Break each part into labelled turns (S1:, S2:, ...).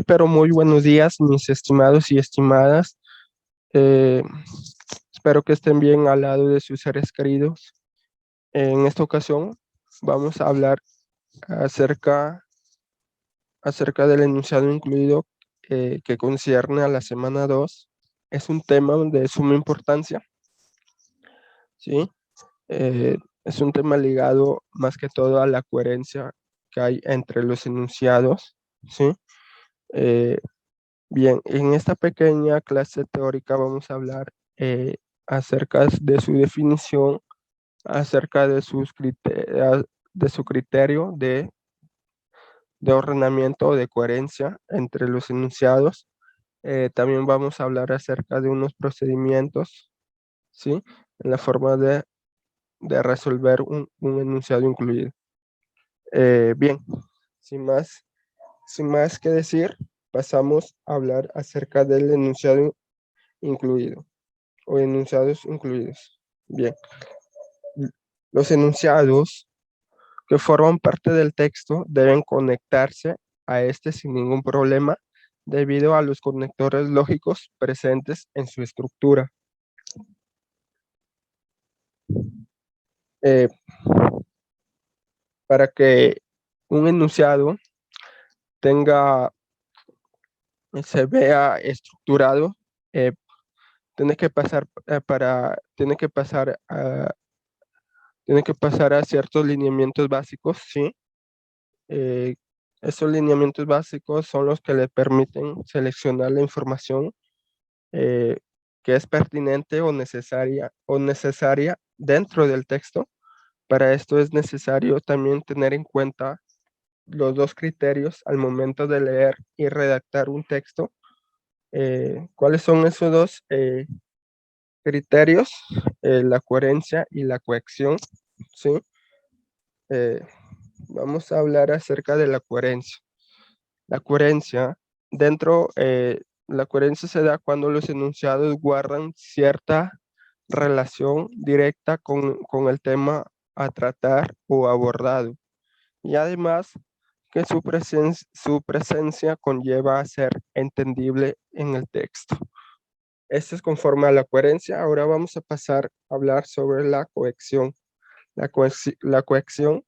S1: Pero muy buenos días, mis estimados y estimadas. Eh, Espero que estén bien al lado de sus seres queridos. En esta ocasión vamos a hablar acerca, acerca del enunciado incluido que concierne a la semana 2. Es un tema de suma importancia, ¿sí? Es un tema ligado más que todo a la coherencia que hay entre los enunciados, ¿sí? Eh, Bien, en esta pequeña clase teórica vamos a hablar acerca de su definición, acerca de de su criterio de ordenamiento o de coherencia entre los enunciados. También vamos a hablar acerca de unos procedimientos, ¿sí? En la forma de resolver un enunciado incluido. Bien, sin más, sin más que decir, pasamos a hablar acerca del enunciado incluido o enunciados incluidos. Bien, los enunciados que forman parte del texto deben conectarse a este sin ningún problema debido a los conectores lógicos presentes en su estructura. Eh, para que un enunciado tenga, se vea estructurado, eh, tiene que pasar a ciertos lineamientos básicos, ¿sí? Eh, Estos lineamientos básicos son los que le permiten seleccionar la información eh, que es pertinente o necesaria dentro del texto. Para esto es necesario también tener en cuenta los dos criterios al momento de leer y redactar un texto. ¿Cuáles son esos dos criterios? La coherencia y la cohesión, ¿sí? Eh, Vamos a hablar acerca de la coherencia. La coherencia, la coherencia se da cuando los enunciados guardan cierta relación directa con el tema a tratar o abordado. Y además que su presencia conlleva a ser entendible en el texto. Esto es conforme a la coherencia. Ahora vamos a pasar a hablar sobre la cohesión. La cohesión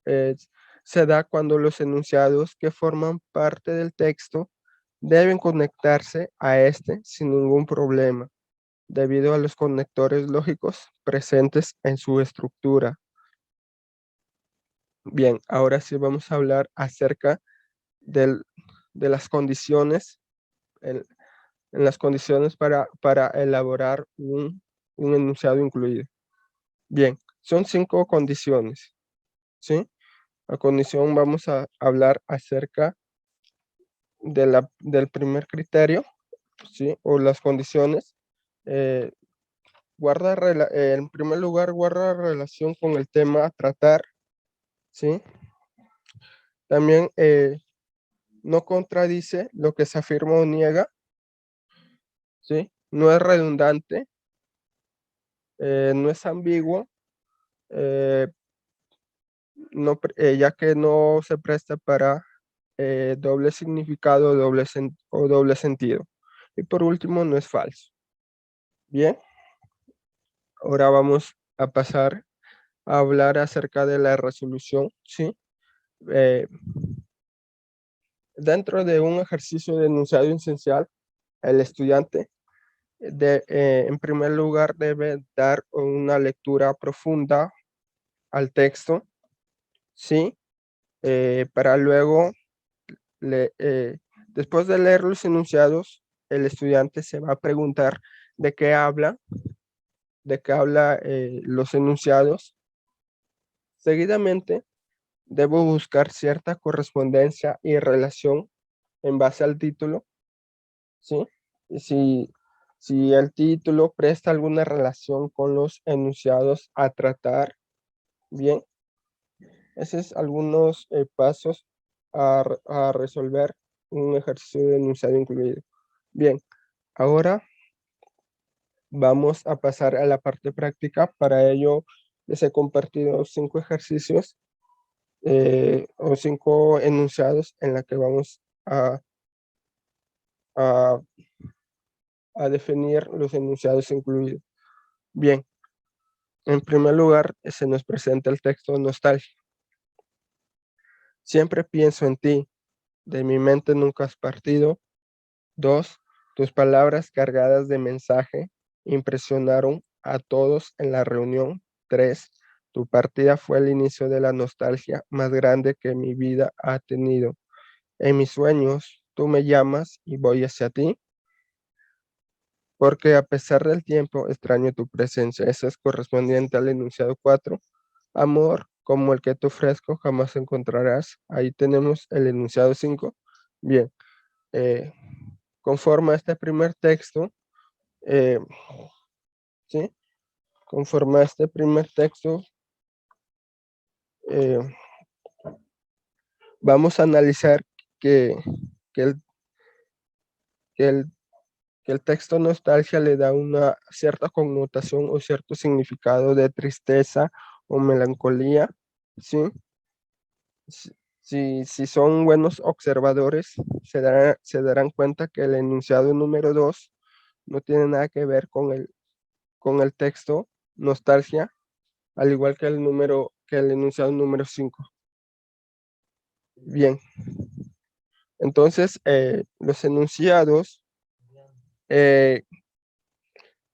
S1: eh, se da cuando los enunciados que forman parte del texto deben conectarse a este sin ningún problema, debido a los conectores lógicos presentes en su estructura. Bien, ahora sí vamos a hablar acerca del- de las condiciones, en, en las condiciones para elaborar un enunciado incluido. Bien, son 5 condiciones, ¿sí? A condición vamos a hablar acerca del primer criterio, ¿sí? O las condiciones. eh, en primer lugar, guarda relación con el tema a tratar, ¿sí? También no contradice lo que se afirma o niega, ¿sí? No es redundante, no es ambiguo, eh, ya que no se presta para doble significado o doble sentido. Y por último, no es falso. Bien, ahora vamos a pasar a hablar acerca de la resolución, ¿sí? Eh, Dentro de un ejercicio de enunciado esencial, el estudiante en primer lugar debe dar una lectura profunda al texto, ¿sí? Para luego, le- eh, después de leer los enunciados, el estudiante se va a preguntar de qué habla, los enunciados. Seguidamente, debo buscar cierta correspondencia y relación en base al título, ¿sí? Y si el título presta alguna relación con los enunciados a tratar, bien, esos es algunos pasos a resolver un ejercicio de enunciado incluido. Bien, ahora vamos a pasar a la parte práctica. Para ello, les he compartido 5 ejercicios o 5 enunciados en la que vamos a a, a definir los enunciados incluidos. Bien, en primer lugar, se nos presenta el texto nostalgia. Siempre pienso en ti, de mi mente nunca has partido. 2. Tus palabras cargadas de mensaje impresionaron a todos en la reunión. 3. Tu partida fue el inicio de la nostalgia más grande que mi vida ha tenido. En mis sueños, tú me llamas y voy hacia ti, porque a pesar del tiempo extraño tu presencia. Eso es correspondiente al enunciado 4. Amor como el que te ofrezco jamás encontrarás. Ahí tenemos el enunciado 5. Bien, eh, conforme a este primer texto, eh, ¿sí? Conforme a este primer texto, eh, vamos a analizar que, que, el, que, el, que el texto nostalgia le da una cierta connotación o cierto significado de tristeza o melancolía, ¿sí? Si, si son buenos observadores, se darán cuenta que el enunciado número 2 no tiene nada que ver con el texto nostalgia, al igual que el enunciado número 5. Bien, entonces los enunciados eh,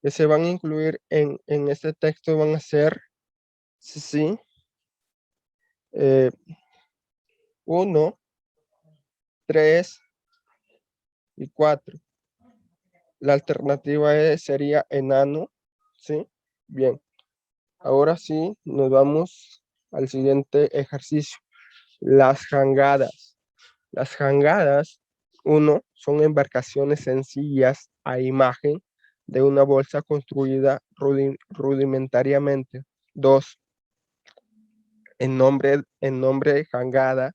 S1: que se van a incluir en este texto van a ser, sí, 1, 3 y 4. La alternativa sería enano, ¿sí? Bien, ahora sí nos vamos al siguiente ejercicio. Las jangadas. Las jangadas, 1, son embarcaciones sencillas a imagen de una bolsa construida rudimentariamente. 2, en nombre de jangada,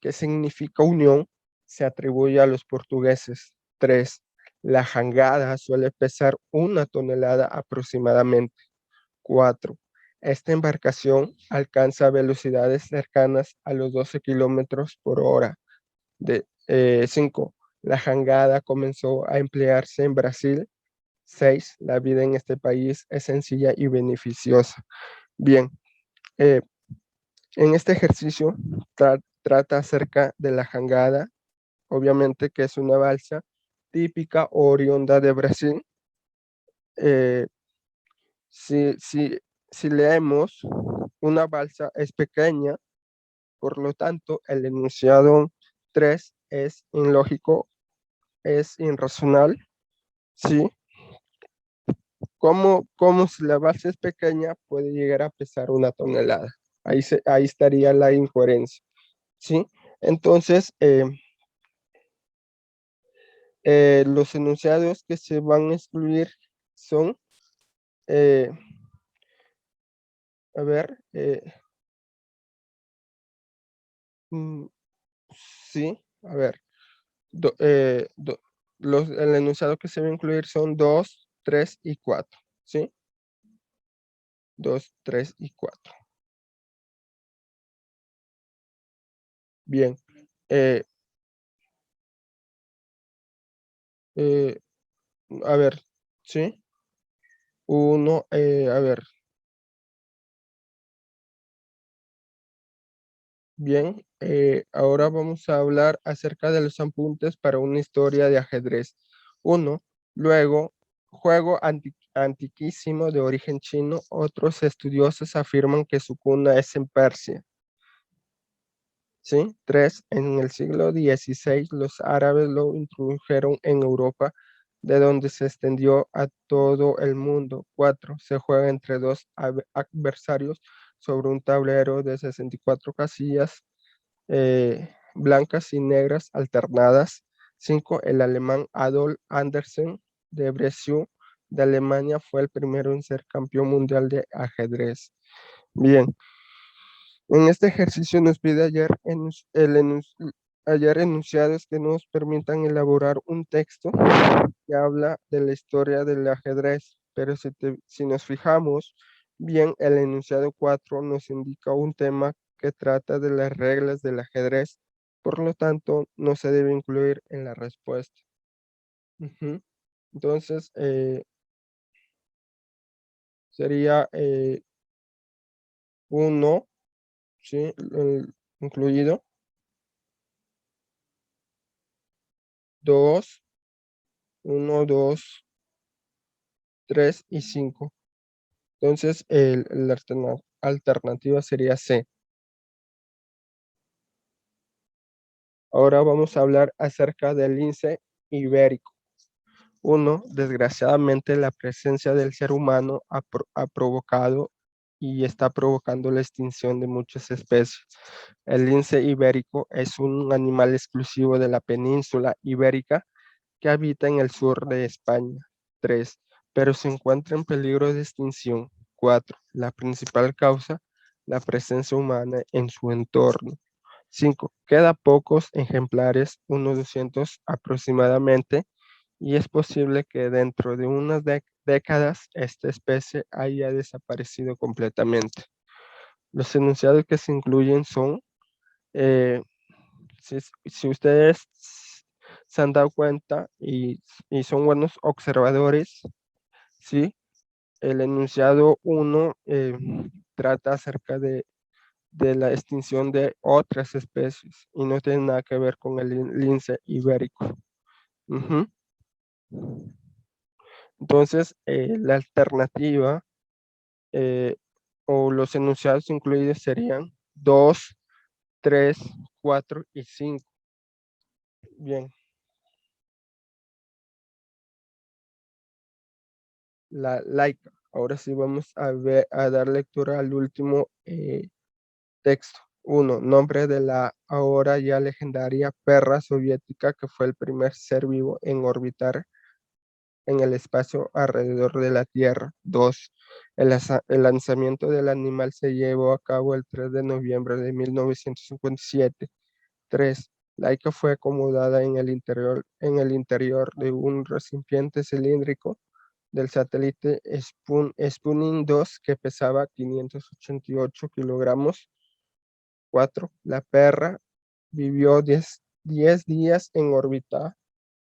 S1: que significa unión, se atribuye a los portugueses. 3, la jangada suele pesar 1 tonelada aproximadamente. 4, esta embarcación alcanza velocidades cercanas a los 12 kilómetros por hora. 5, la jangada comenzó a emplearse en Brasil. 6, la vida en este país es sencilla y beneficiosa. Bien, eh, en este ejercicio trata acerca de la jangada, obviamente que es una balsa típica o oriunda de Brasil. Eh, si, si, si leemos, una balsa es pequeña, por lo tanto, el enunciado 3 es ilógico, es irracional, ¿sí? Como si la balsa es pequeña puede llegar a pesar 1 tonelada? Ahí estaría la incoherencia, ¿sí? Entonces, los enunciados que se van a excluir son, eh, a ver, mm, sí, a ver, do- eh, do- el enunciado que se va a incluir son 2, 3 y 4, ¿sí? 2, 3 y 4. Bien, eh, eh, a ver, ¿sí? A ver, bien, ahora vamos a hablar acerca de los apuntes para una historia de ajedrez. 1, luego, juego antiquísimo de origen chino. Otros estudiosos afirman que su cuna es en Persia. ¿Sí? 3, en el siglo XVI los árabes lo introdujeron en Europa, de donde se extendió a todo el mundo. 4, se juega entre dos adversarios sobre un tablero de 64 casillas blancas y negras alternadas. 5, el alemán Adolf Andersen de Breslau de Alemania fue el primero en ser campeón mundial de ajedrez. Bien, en este ejercicio nos pide hallar enunciados que nos permitan elaborar un texto que habla de la historia del ajedrez, pero si nos fijamos bien, el enunciado 4 nos indica un tema que trata de las reglas del ajedrez, por lo tanto no se debe incluir en la respuesta. Ujú. Entonces, sería 1, ¿sí? Incluido, 2, 1, 2, 3 y 5. Entonces, la alternativa sería C. Ahora vamos a hablar acerca del lince ibérico. Uno, desgraciadamente, la presencia del ser humano ha provocado y está provocando la extinción de muchas especies. El lince ibérico es un animal exclusivo de la península ibérica que habita en el sur de España. 3, pero se encuentra en peligro de extinción. 4, la principal causa, la presencia humana en su entorno. 5, queda pocos ejemplares, unos 200 aproximadamente, y es posible que dentro de unas décadas esta especie haya desaparecido completamente. Los enunciados que se incluyen son, eh, si ustedes se han dado cuenta y son buenos observadores, ¿sí? El enunciado 1 trata acerca de la extinción de otras especies y no tiene nada que ver con el lince ibérico. Ujú. Entonces, la alternativa eh, o los enunciados incluidos serían 2, 3, 4 y 5. Bien, la laica. Ahora sí vamos a dar lectura al último texto. 1. Nombre de la ahora ya legendaria perra soviética que fue el primer ser vivo en orbitar en el espacio alrededor de la Tierra. 2. El lanzamiento del animal se llevó a cabo el 3 de noviembre de 1957. 3. Laika fue acomodada en el interior de un recipiente cilíndrico del satélite Sputnik 2 que pesaba 588 kilogramos. 4. La perra vivió 10 días en órbita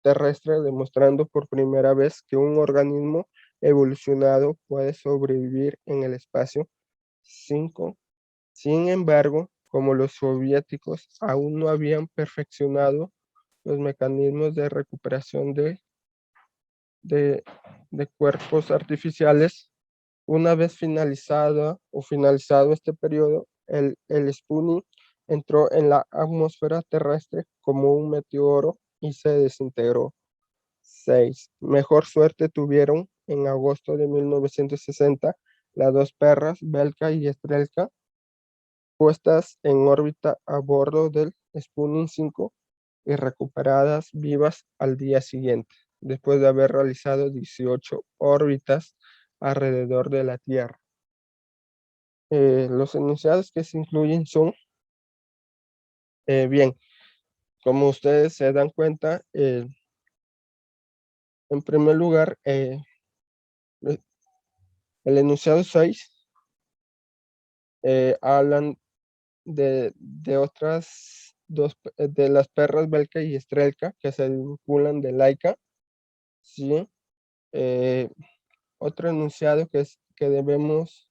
S1: terrestre, demostrando por primera vez que un organismo evolucionado puede sobrevivir en el espacio. 5. Sin embargo, como los soviéticos aún no habían perfeccionado los mecanismos de recuperación de, de cuerpos artificiales, una vez finalizado este periodo, el Sputnik entró en la atmósfera terrestre como un meteoro y se desintegró. 6. Mejor suerte tuvieron en agosto de 1960 las dos perras, Belka y Estrelka, puestas en órbita a bordo del Sputnik 5 y recuperadas vivas al día siguiente, después de haber realizado 18 órbitas alrededor de la Tierra. Los enunciados que se incluyen son, bien, como ustedes se dan cuenta, en primer lugar, el enunciado 6 hablan de otras dos, de las perras Belka y Estrelka que se vinculan de Laika, ¿sí? Eh, Otro enunciado que debemos,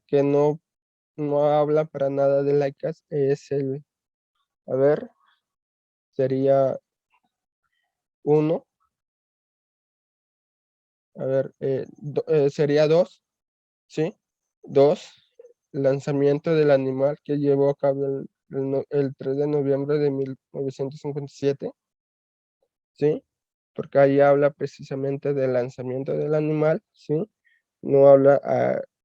S1: que no habla para nada de Laicas es a ver, sería uno, a ver, sería dos, ¿sí? Dos, lanzamiento del animal que llevó a cabo el 3 de noviembre de 1957, ¿sí? Porque ahí habla precisamente del lanzamiento del animal, ¿sí? No habla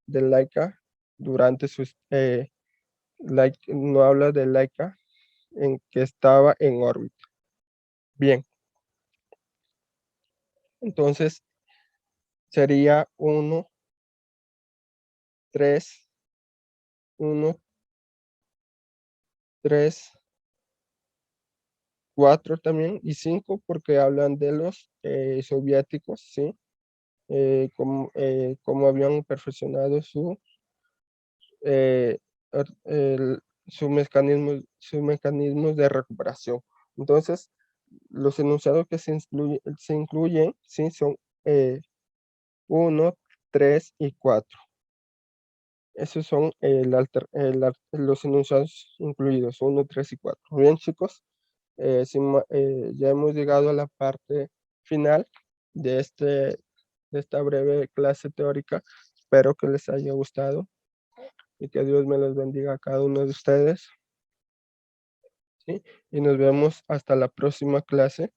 S1: de Laika durante sus, no habla de Laika en que estaba en órbita. Bien, entonces sería 1, 3, 1, 3, 4 también y 5 porque hablan de los soviéticos, ¿sí? Cómo habían perfeccionado eh, su mecanismo de recuperación. Entonces, los enunciados que se incluyen, ¿sí? Son 1, 3 y 4. Esos son los enunciados incluidos, 1, 3 y 4. Bien, chicos, ya hemos llegado a la parte final de, de esta breve clase teórica. Espero que les haya gustado y que Dios me los bendiga a cada uno de ustedes, ¿sí? Y nos vemos hasta la próxima clase.